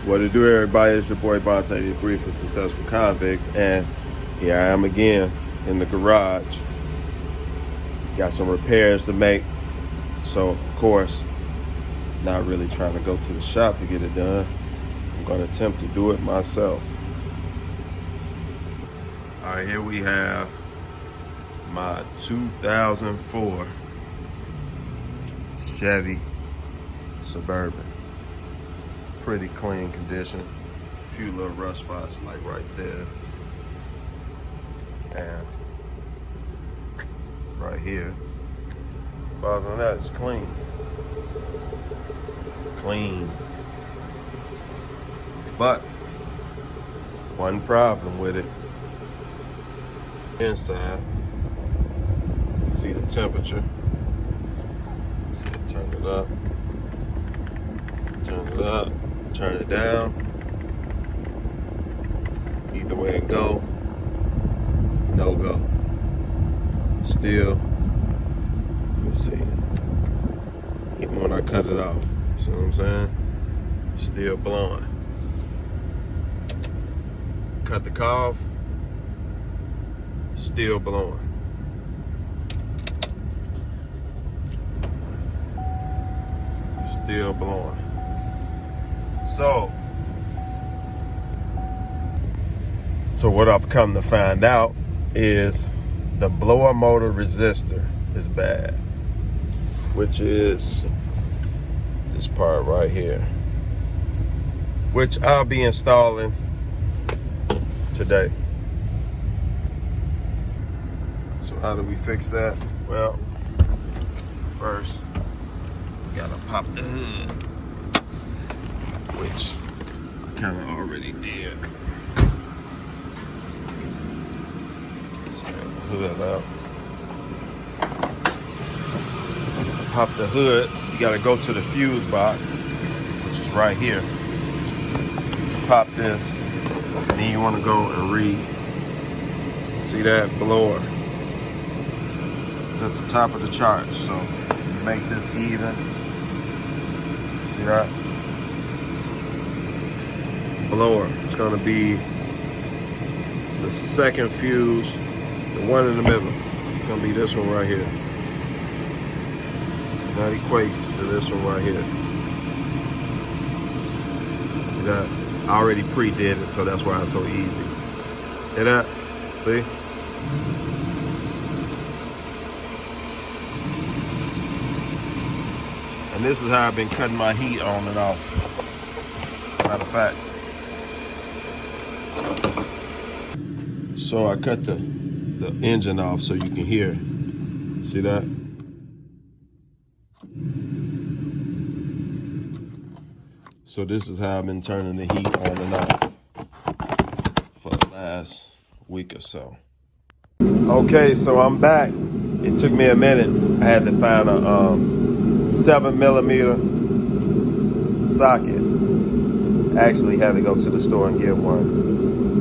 What it do, everybody? It's your boy Bonte, the Brief and Successful Convicts, and here I am again in the garage. Got some repairs to make, so of course, not really trying to go to the shop to get it done. I'm going to attempt to do it myself. All right, here we have my 2004 Chevy Suburban. Pretty clean condition. A few little rust spots like right there. And right here. But other than that, it's clean. Clean. But one problem with it. Inside, you see the temperature. See it, turn it up. Turn it up. Turn it down. Either way it go, no go. Still, let me see. Even when I cut it off, see what I'm saying? Still blowing. Cut the car off, still blowing. Still blowing. So what I've come to find out is the blower motor resistor is bad, which is this part right here, which I'll be installing today. So how do we fix that? Well, first, we gotta pop the hood, which I kind of already did. So hood up. Pop the hood. You gotta go to the fuse box, which is right here. Pop this, and then you want to go and read. See that blower? It's at the top of the chart. So make this even. See that? Blower. It's gonna be the second fuse, the one in the middle. It's gonna be this one right here. That equates to this one right here. See that? I already pre-did it, so that's why it's so easy. See that? See? And this is how I've been cutting my heat on and off. Matter of fact. So I cut the engine off so you can hear. See that? So this is how I've been turning the heat on and off for the last week or so. Okay, so I'm back. It took me a minute. I had to find a 7mm socket. Actually had to go to the store and get one.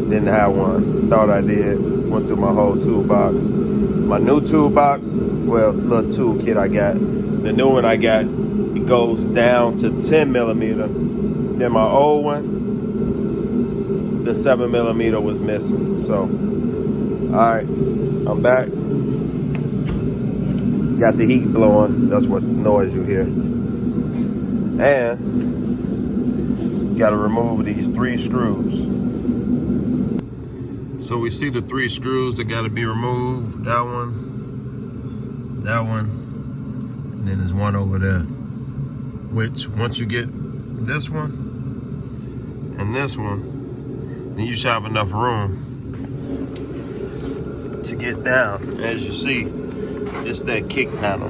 Didn't have one. Thought I did. Went through my whole toolbox. My new toolbox, well, little toolkit I got. The new one I got, it goes down to 10mm. Then my old one, the 7mm was missing. So, all right, I'm back. Got the heat blowing. That's what noise you hear. And got to remove these 3 screws. So we see the 3 screws that got to be removed. That one, and then there's one over there. Which, once you get this one and this one, then you should have enough room to get down. As you see, it's that kick panel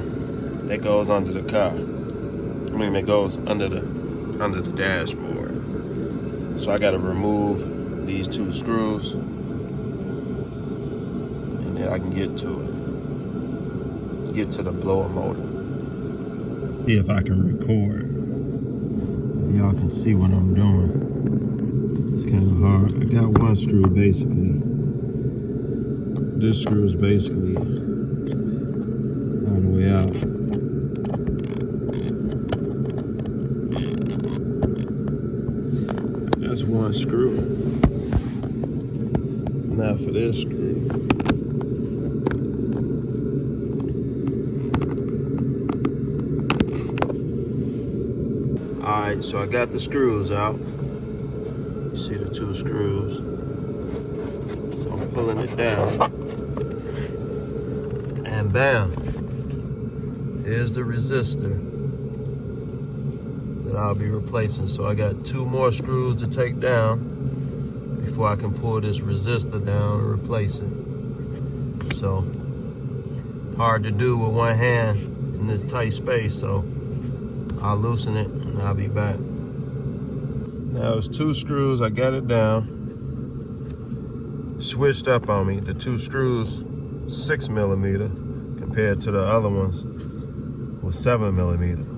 that goes under the car. I mean, that goes under the dashboard. So I got to remove these 2 screws. I can get to it. Get to the blower motor. See if I can record. Y'all can see what I'm doing. It's kind of hard. I got one screw basically. This screw is basically all the way out. That's one screw. Now for this screw. All right, so I got the screws out. You see the two screws. So I'm pulling it down. And bam, here's the resistor that I'll be replacing. So I got two more screws to take down before I can pull this resistor down and replace it. So hard to do with one hand in this tight space, so I'll loosen it and I'll be back. Now it's two screws, I got it down. Switched up on me. The two screws, 6mm, compared to the other ones was 7mm.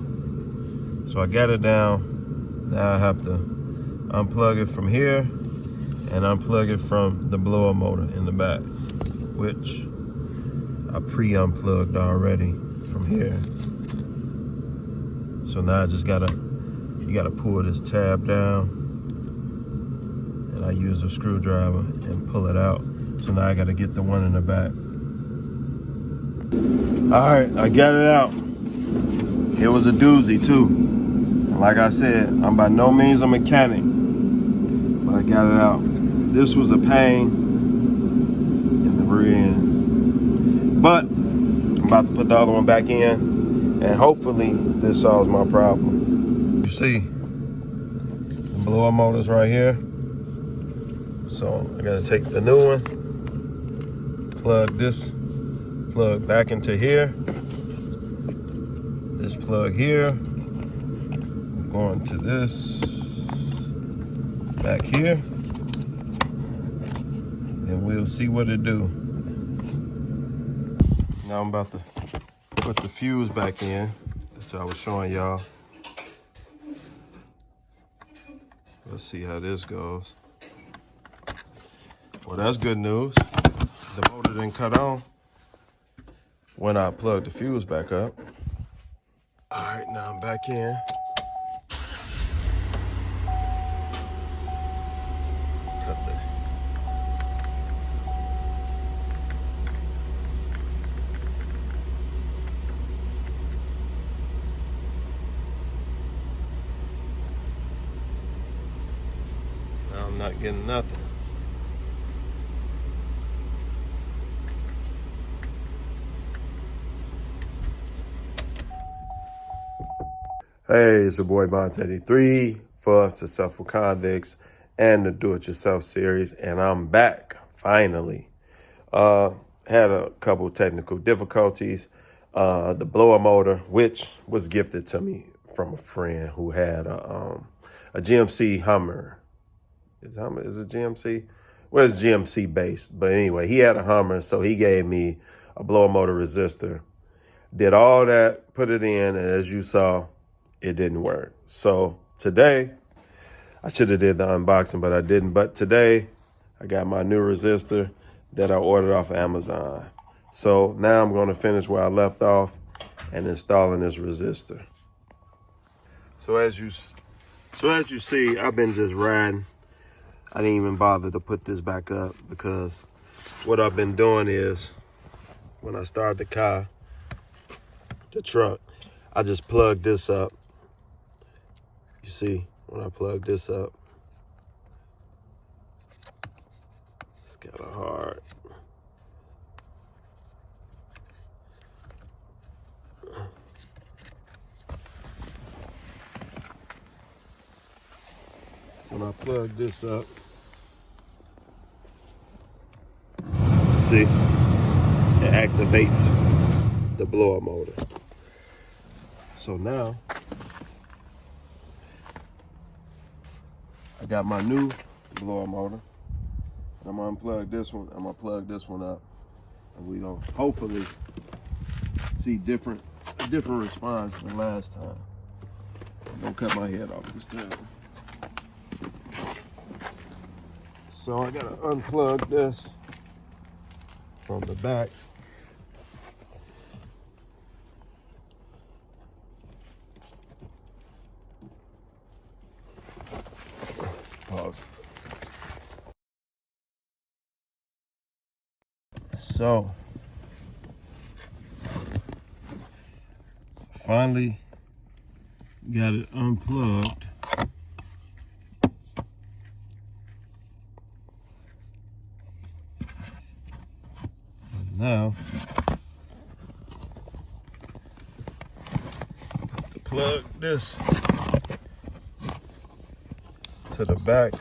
So I got it down. Now I have to unplug it from here and unplug it from the blower motor in the back, which I pre-unplugged already from here. So now I just you gotta pull this tab down, and I use a screwdriver and pull it out. So now I gotta get the one in the back. All right, I got it out. It was a doozy too. Like I said, I'm by no means a mechanic, but I got it out. This was a pain in the rear end. But I'm about to put the other one back in, and hopefully this solves my problem. You see, the blower motor's right here. So I gotta take the new one, plug this plug back into here. This plug here, going to this back here, and we'll see what it do. Now I'm about to put the fuse back in that I was showing y'all. Let's see how this goes. Well, that's good news. The motor didn't cut on when I plugged the fuse back up. All right, now I'm back in. Cut that. Now I'm not getting nothing. Hey, it's your boy Bond83 for Successful Convicts and the Do-It-Yourself series, and I'm back, finally. Had a couple technical difficulties. The blower motor, which was gifted to me from a friend who had a GMC Hummer. Is it GMC? Well, it's GMC based, but anyway, he had a Hummer, so he gave me a blower motor resistor. Did all that, put it in, and as you saw, it didn't work. So today, I should have did the unboxing, but I didn't. But today, I got my new resistor that I ordered off of Amazon. So now I'm going to finish where I left off and installing this resistor. So as you see, I've been just riding. I didn't even bother to put this back up because what I've been doing is when I start the truck, I just plug this up. You see, when I plug this up, it's kind of hard. When I plug this up, see, it activates the blower motor. So now, I got my new blower motor. I'm gonna unplug this one. I'm gonna plug this one up, and we gonna hopefully see a different response than last time. Don't cut my head off this time. So I gotta unplug this from the back. pause. So, finally got it unplugged. And now, plug this to the back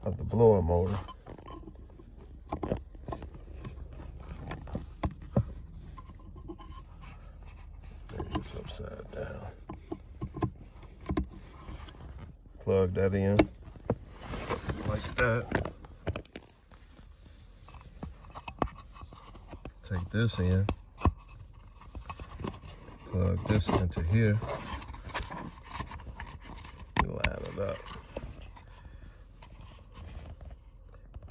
of the blower motor. It's upside down. Plug that in like that. Take this in. Plug this into here. Line it up.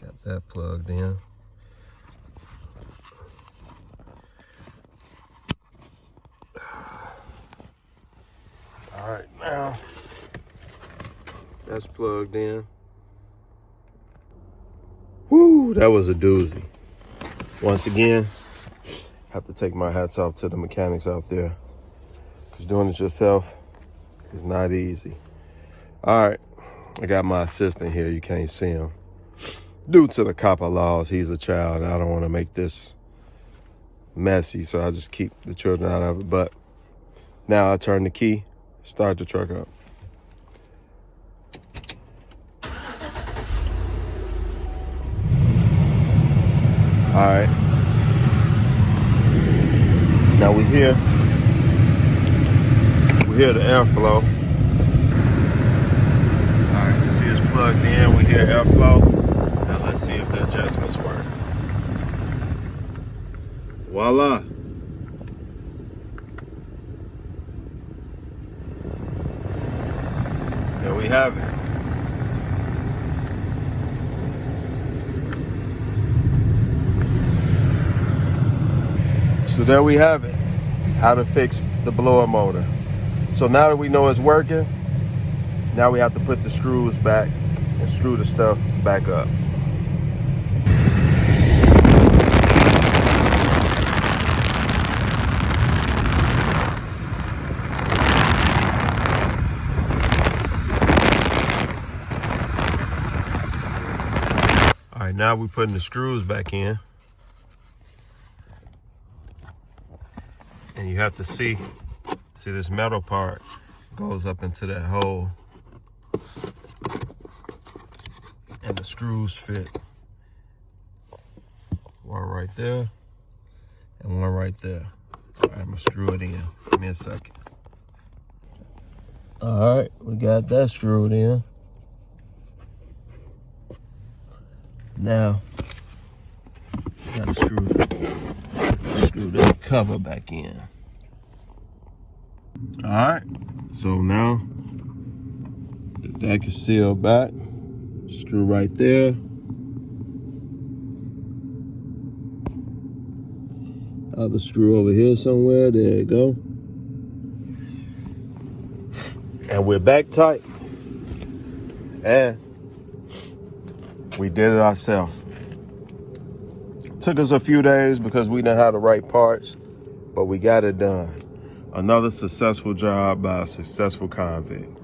Got that plugged in. All right, now that's plugged in. Woo, that was a doozy. Once again, have to take my hats off to the mechanics out there, because doing it yourself is not easy. All right, I got my assistant here. You can't see him. Due to the copper laws, he's a child. I don't want to make this messy, so I just keep the children out of it. But now I turn the key, start the truck up. All right. Now we hear the airflow. All right, you see it's plugged in. We hear airflow. Now let's see if the adjustments work. Voila. There we have it. So there we have it, how to fix the blower motor. So now that we know it's working, now we have to put the screws back and screw the stuff back up. All right, now we're putting the screws back in. And you have to see this metal part goes up into that hole. And the screws fit. One right there and one right there. All right, I'm gonna screw it in. Give me a second. All right, we got that screwed in. Now, we gotta screw the cover back in. All right, so now the deck is sealed back. Screw right there. Other screw over here somewhere. There you go. And we're back tight. And we did it ourselves. Took us a few days because we didn't have the right parts, but we got it done. Another successful job by a successful convict.